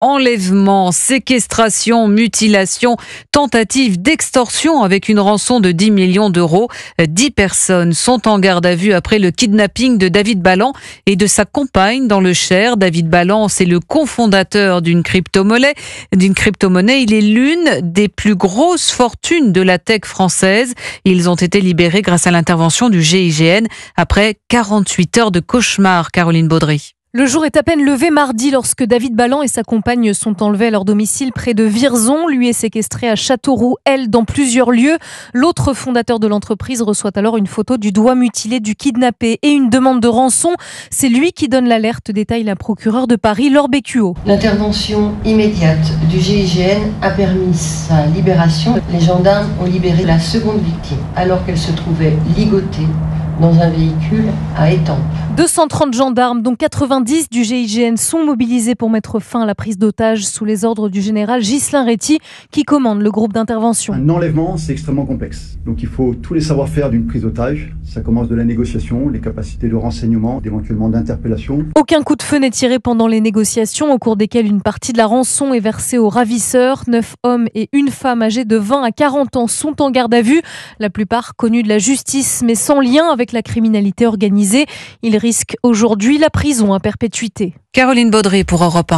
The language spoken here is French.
Enlèvement, séquestration, mutilation, tentative d'extorsion avec une rançon de 10 millions d'euros. 10 personnes sont en garde à vue après le kidnapping de David Ballan et de sa compagne dans le Cher. David Ballan, c'est le cofondateur d'une crypto-monnaie. Il est l'une des plus grosses fortunes de la tech française. Ils ont été libérés grâce à l'intervention du GIGN après 48 heures de cauchemar. Caroline Baudry. Le jour est à peine levé mardi lorsque David Ballan et sa compagne sont enlevés à leur domicile près de Vierzon. Lui est séquestré à Châteauroux, elle dans plusieurs lieux. L'autre fondateur de l'entreprise reçoit alors une photo du doigt mutilé du kidnappé et une demande de rançon. C'est lui qui donne l'alerte, détaille la procureure de Paris, Laure Bécuot. L'intervention immédiate du GIGN a permis sa libération. Les gendarmes ont libéré la seconde victime alors qu'elle se trouvait ligotée dans un véhicule à Étampes. 230 gendarmes, dont 90 du GIGN, sont mobilisés pour mettre fin à la prise d'otages sous les ordres du général Ghislain Réty, qui commande le groupe d'intervention. Un enlèvement, c'est extrêmement complexe. Donc il faut tous les savoir-faire d'une prise d'otage. Ça commence de la négociation, les capacités de renseignement, éventuellement d'interpellation. Aucun coup de feu n'est tiré pendant les négociations, au cours desquelles une partie de la rançon est versée aux ravisseurs. 9 hommes et une femme âgés de 20 à 40 ans sont en garde à vue. La plupart connus de la justice, mais sans lien avec la criminalité organisée. Ils risquent aujourd'hui la prison à perpétuité. Caroline Baudry pour Europe 1.